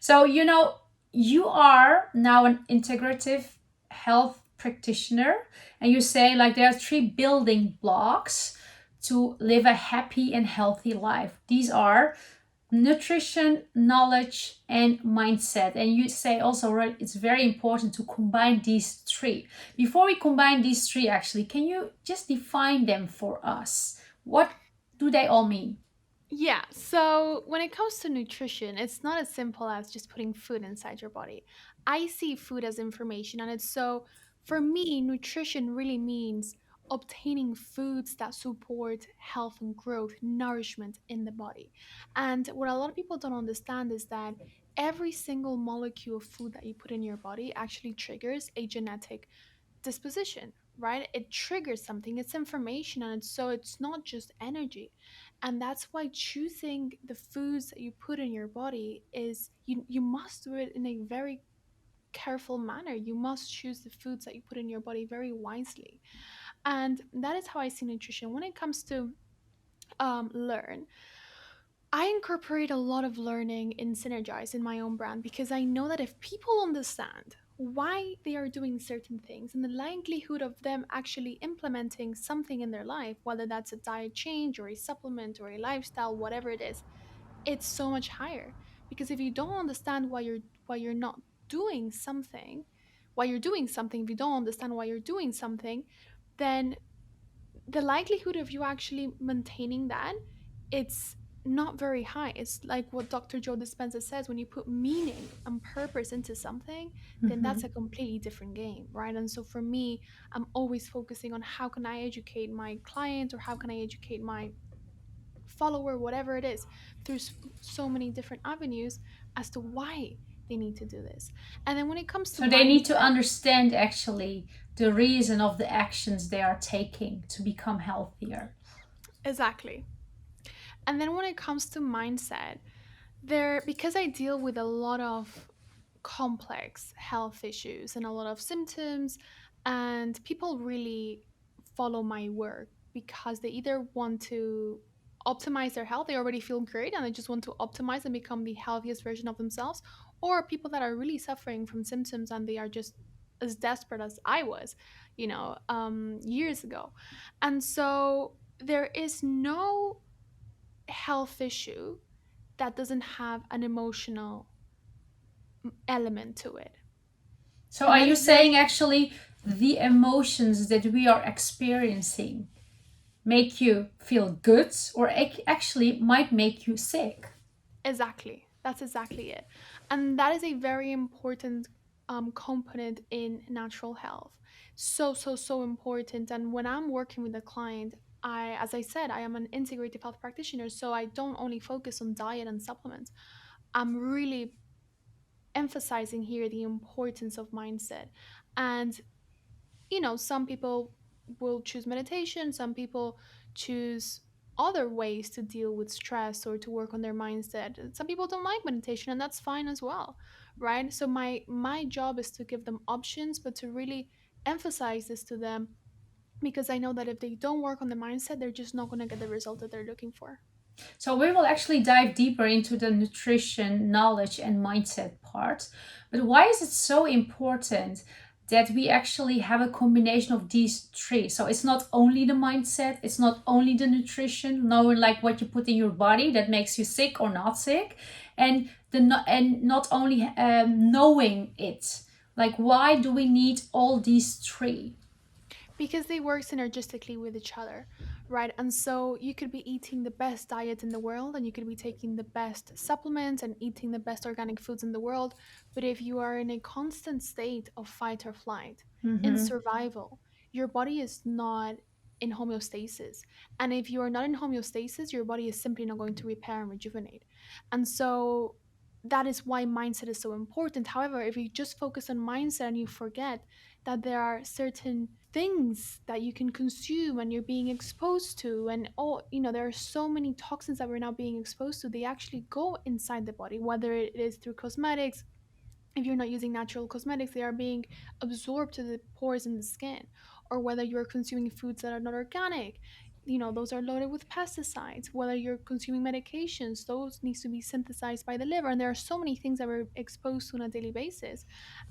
So, you are now an integrative health practitioner, and you say like there are three building blocks to live a happy and healthy life. These are nutrition, knowledge, and mindset. And you say also, right, it's very important to combine these three. Before we combine these three, actually, can you just define them for us? What do they all mean? Yeah, so when it comes to nutrition, it's not as simple as just putting food inside your body. I see food as information, and it's so for me, nutrition really means obtaining foods that support health and growth, nourishment in the body. And what a lot of people don't understand is that every single molecule of food that you put in your body actually triggers a genetic disposition, right? It triggers something, it's information, and it's not just energy. And that's why choosing the foods that you put in your body is you must do it in a very careful manner. You must choose the foods that you put in your body very wisely. And that is how I see nutrition. When it comes to learn, I incorporate a lot of learning in Synergize in my own brand because I know that if people understand why they are doing certain things and the likelihood of them actually implementing something in their life, whether that's a diet change or a supplement or a lifestyle, whatever it is, it's so much higher. Because if you don't understand why you're not doing something, why you're doing something, if you don't understand why you're doing something, then the likelihood of you actually maintaining that, it's not very high. It's like what Dr. Joe Dispenza says: when you put meaning and purpose into something, then that's a completely different game, right? And so for me, I'm always focusing on how can I educate my client or how can I educate my follower, whatever it is, through so many different avenues as to why they need to do this. And then when it comes to So they need to mindset, understand actually the reason of the actions they are taking to become healthier. exactly. And then when it comes to mindset, there, because I deal with a lot of complex health issues and a lot of symptoms, and people really follow my work because they either want to optimize their health, they already feel great and they just want to optimize and become the healthiest version of themselves, or people that are really suffering from symptoms and they are just as desperate as I was, years ago. And so there is no health issue that doesn't have an emotional element to it. So And are that you is very saying actually the emotions that we are experiencing make you feel good or actually might make you sick? exactly, that's exactly it. And that is a very important component in natural health. So important. And when I'm working with a client, as I said, I am an integrative health practitioner. So I don't only focus on diet and supplements. I'm really emphasizing here the importance of mindset. And some people will choose meditation, some people choose other ways to deal with stress or to work on their mindset. Some people don't like meditation, and that's fine as well, right? So my job is to give them options, but to really emphasize this to them, because I know that if they don't work on the mindset, they're just not going to get the result that they're looking for. So we will actually dive deeper into the nutrition, knowledge, and mindset part. But why is it so important that we actually have a combination of these three? So it's not only the mindset, it's not only the nutrition, knowing like what you put in your body that makes you sick or not sick, and and not only knowing it. Like why do we need all these three? Because they work synergistically with each other, right? And so you could be eating the best diet in the world and you could be taking the best supplements and eating the best organic foods in the world, but if you are in a constant state of fight or flight, in survival, your body is not in homeostasis. And if you are not in homeostasis, your body is simply not going to repair and rejuvenate. And so that is why mindset is so important. However, if you just focus on mindset and you forget that there are certain things that you can consume and you're being exposed to, and there are so many toxins that we're now being exposed to, they actually go inside the body, whether it is through cosmetics. If you're not using natural cosmetics, they are being absorbed to the pores in the skin, or whether you're consuming foods that are not organic. those are loaded with pesticides. Whether you're consuming medications, those needs to be synthesized by the liver, and there are so many things that we're exposed to on a daily basis.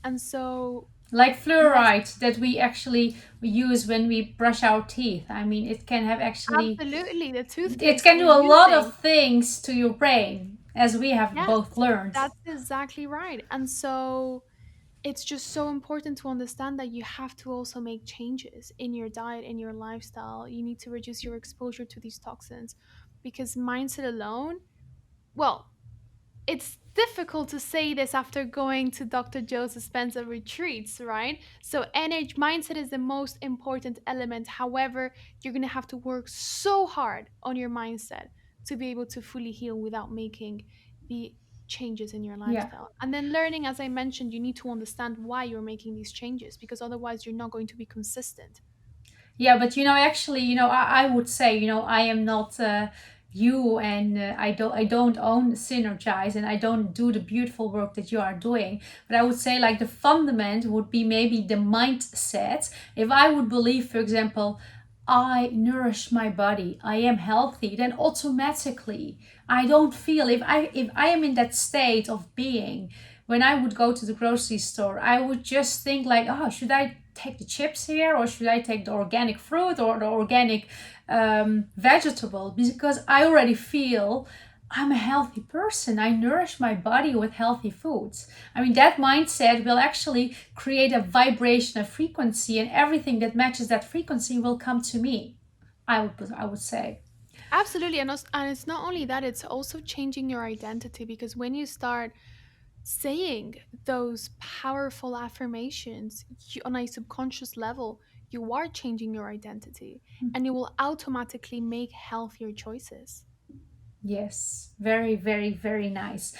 And so, Like yes, fluoride that we actually use when we brush our teeth. I mean, it can have actually, absolutely, the it toothpaste that can we're do a lot using. of things to your brain, as we have Yes, both learned. that's exactly right. And so it's just so important to understand that you have to also make changes in your diet, in your lifestyle. You need to reduce your exposure to these toxins, because mindset alone, well, it's difficult to say this after going to Dr. Joe's Dispenza retreats, right? So energy mindset is the most important element. However, you're gonna have to work so hard on your mindset to be able to fully heal without making the changes in your Yeah. lifestyle. And then learning, as I mentioned, you need to understand why you're making these changes, because otherwise you're not going to be consistent. Yeah, but actually, I would say, I am not you, and I don't own Synergize, and I don't do the beautiful work that you are doing. But I would say, like, the fundament would be maybe the mindset. If I would believe, for example, I nourish my body, I am healthy, then automatically I don't feel, if I am in that state of being, when I would go to the grocery store, I would just think like, oh, should I take the chips here, or should I take the organic fruit or the organic vegetable? Because I already feel I'm a healthy person. I nourish my body with healthy foods. I mean, that mindset will actually create a vibration, a frequency, and everything that matches that frequency will come to me. I would say. Absolutely. And it's not only that, it's also changing your identity, because when you start saying those powerful affirmations, on a subconscious level, you are changing your identity, and you will automatically make healthier choices. Yes, very, very, very nice.